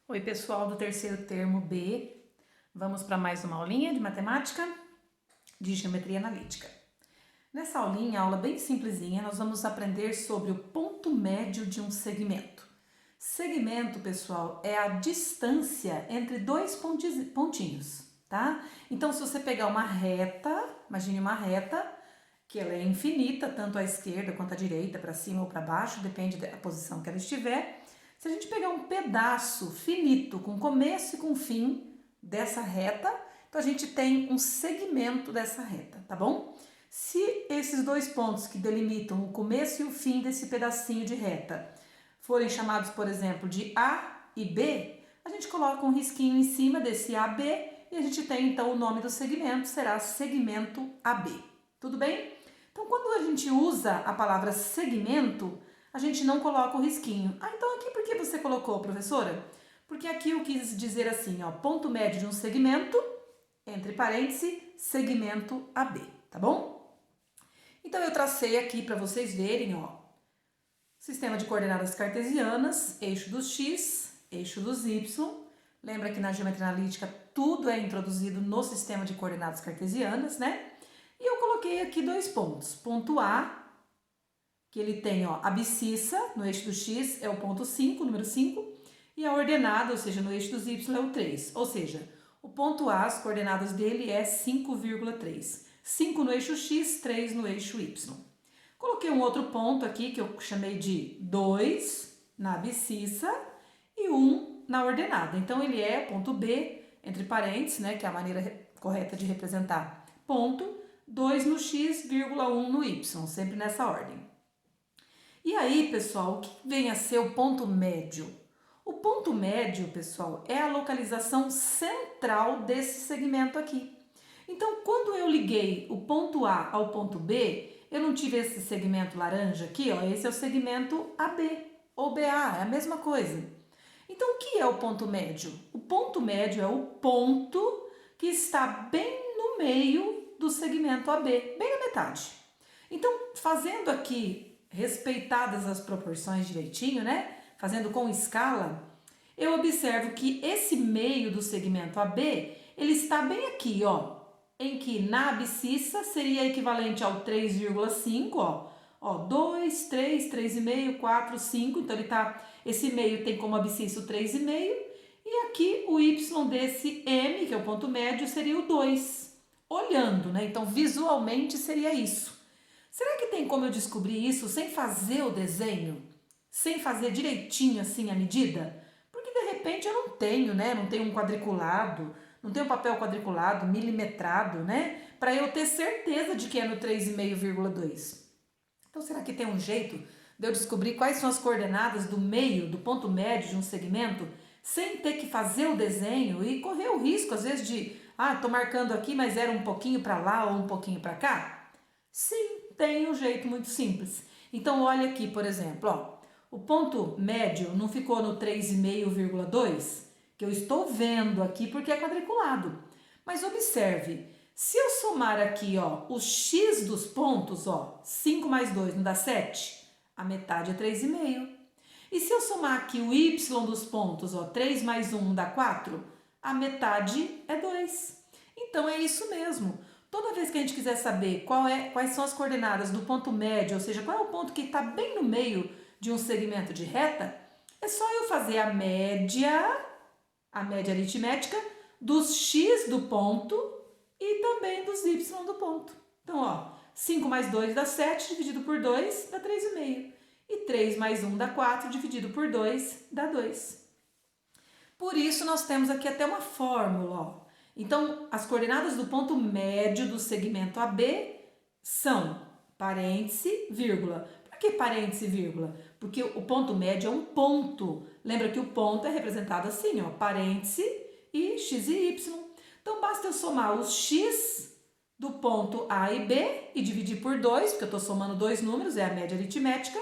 Oi, pessoal do terceiro termo B. Vamos para mais uma aulinha de matemática de geometria analítica. Nessa aulinha, aula bem simplesinha, nós vamos aprender sobre o ponto médio de um segmento. Segmento, pessoal, é a distância entre dois pontinhos, tá? Então, se você pegar uma reta, imagine uma reta, que ela é infinita, tanto à esquerda quanto à direita, para cima ou para baixo, depende da posição que ela estiver. Se a gente pegar um pedaço finito, com começo e com fim dessa reta, então a gente tem um segmento dessa reta, tá bom? Se esses dois pontos que delimitam o começo e o fim desse pedacinho de reta forem chamados, por exemplo, de A e B, a gente coloca um risquinho em cima desse AB e a gente tem então o nome do segmento, será segmento AB. Tudo bem? Então, quando a gente usa a palavra segmento, a gente não coloca o risquinho. Ah, então aqui por que você colocou, professora? Porque aqui eu quis dizer assim, ó, ponto médio de um segmento, entre parênteses, segmento AB, tá bom? Então eu tracei aqui para vocês verem, ó, sistema de coordenadas cartesianas, eixo dos x, eixo dos y. Lembra que na geometria analítica tudo é introduzido no sistema de coordenadas cartesianas, né? E eu coloquei aqui dois pontos. Ponto A, que ele tem, ó, abscissa no eixo do x é o ponto 5, número 5, e a ordenada, ou seja, no eixo dos y é o 3. Ou seja, o ponto A, as coordenadas dele é 5,3. 5 no eixo x, 3 no eixo y. Coloquei um outro ponto aqui que eu chamei de 2 na abscissa e 1 na ordenada. Então ele é ponto B, entre parênteses, né, que é a maneira correta de representar ponto, 2 no x, 1 no y, sempre nessa ordem. E aí, pessoal, o que vem a ser o ponto médio? O ponto médio, pessoal, é a localização central desse segmento aqui. Então, quando eu liguei o ponto A ao ponto B, eu não tive esse segmento laranja aqui, ó, esse é o segmento AB ou BA, é a mesma coisa. Então, o que é o ponto médio? O ponto médio é o ponto que está bem no meio do segmento AB, bem na metade. Então, fazendo aqui, respeitadas as proporções direitinho, né? Fazendo com escala, eu observo que esse meio do segmento AB, ele está bem aqui, ó, em que na abscissa seria equivalente ao 3,5, ó, 2, 3, 3,5, 4, 5, então ele tá, esse meio tem como abscissa o 3,5, e aqui o y desse M, que é o ponto médio, seria o 2, olhando, né? Então visualmente seria isso. Será que tem como eu descobrir isso sem fazer o desenho? Sem fazer direitinho assim a medida? Porque de repente eu não tenho, né? Não tenho um quadriculado, não tenho papel quadriculado, milimetrado, né? Para eu ter certeza de que é no 3,5,2. Então será que tem um jeito de eu descobrir quais são as coordenadas do meio, do ponto médio de um segmento, sem ter que fazer o desenho e correr o risco às vezes de, tô marcando aqui, mas era um pouquinho para lá ou um pouquinho para cá? Sim, tem um jeito muito simples. Então, olha aqui, por exemplo, ó, o ponto médio não ficou no 3,5,2, que eu estou vendo aqui porque é quadriculado. Mas observe, se eu somar aqui, ó, o x dos pontos, ó, 5 mais 2 não dá 7? A metade é 3,5. E se eu somar aqui o y dos pontos, ó, 3 mais 1 não dá 4? A metade é 2. Então, é isso mesmo. Toda vez que a gente quiser saber quais são as coordenadas do ponto médio, ou seja, qual é o ponto que está bem no meio de um segmento de reta, é só eu fazer a média aritmética dos x do ponto e também dos y do ponto. Então, ó, 5 mais 2 dá 7, dividido por 2 dá 3,5. E 3 mais 1 dá 4, dividido por 2 dá 2. Por isso, nós temos aqui até uma fórmula, ó. Então, as coordenadas do ponto médio do segmento AB são parêntese, vírgula. Por que parêntese, vírgula? Porque o ponto médio é um ponto. Lembra que o ponto é representado assim, ó, parêntese e x e y. Então, basta eu somar os x do ponto A e B e dividir por 2, porque eu estou somando dois números, é a média aritmética,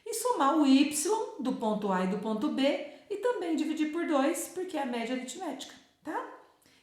e somar o y do ponto A e do ponto B e também dividir por 2, porque é a média aritmética, tá?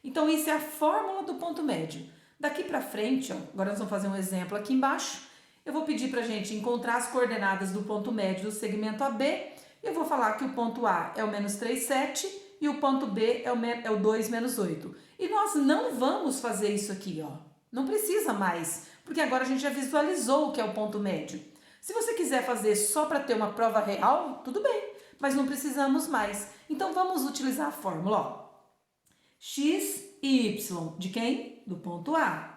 Então, isso é a fórmula do ponto médio. Daqui para frente, ó, agora nós vamos fazer um exemplo aqui embaixo. Eu vou pedir para a gente encontrar as coordenadas do ponto médio do segmento AB. E eu vou falar que o ponto A é o menos 3,7 e o ponto B é o 2 menos 8. E nós não vamos fazer isso aqui, ó. Não precisa mais, porque agora a gente já visualizou o que é o ponto médio. Se você quiser fazer só para ter uma prova real, tudo bem, mas não precisamos mais. Então vamos utilizar a fórmula, ó. X e Y de quem? Do ponto A.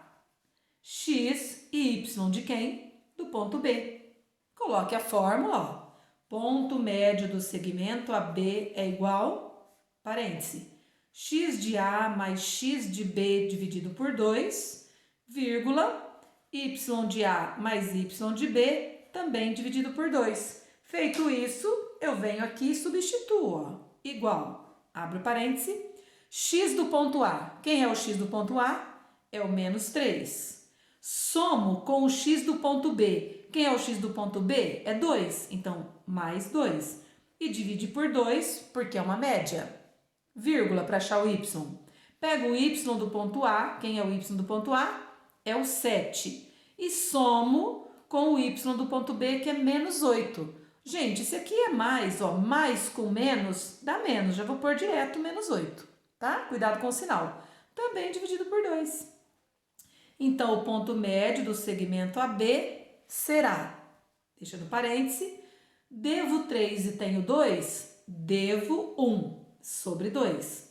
X e Y de quem? Do ponto B. Coloque a fórmula, ó. Ponto médio do segmento AB é igual, parêntese, x de A mais x de B dividido por 2, vírgula, y de A mais y de B também dividido por 2. Feito isso, eu venho aqui e substituo, ó, igual, abro parêntese, x do ponto A. Quem é o x do ponto A? É o menos 3. Somo com o x do ponto B. Quem é o x do ponto B? É 2. Então, mais 2. E divide por 2, porque é uma média. Vírgula para achar o y. Pego o y do ponto A. Quem é o y do ponto A? É o 7. E somo com o y do ponto B, que é menos 8. Gente, esse aqui é mais, ó. Mais com menos dá menos. Já vou pôr direto menos 8. Tá? Cuidado com o sinal. Também dividido por 2. Então, o ponto médio do segmento AB será, deixa no parêntese, devo 3 e tenho 2, devo 1 sobre 2.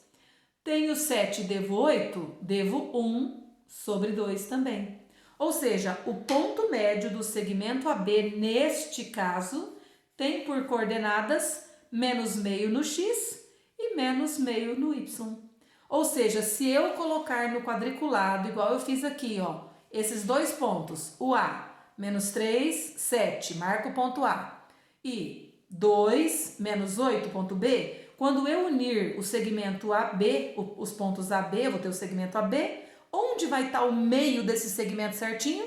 Tenho 7 e devo 8, devo 1 sobre 2 também. Ou seja, o ponto médio do segmento AB, neste caso, tem por coordenadas menos meio no x e menos meio no y. Ou seja, se eu colocar no quadriculado, igual eu fiz aqui, ó, esses dois pontos, o A, menos 3, 7, marca o ponto A, e 2, menos 8, ponto B, quando eu unir o segmento AB, os pontos AB, vou ter o segmento AB, onde vai estar o meio desse segmento certinho?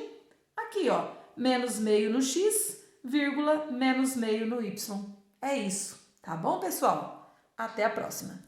Aqui, ó, menos meio no x, vírgula, menos meio no y. É isso, tá bom, pessoal? Até a próxima!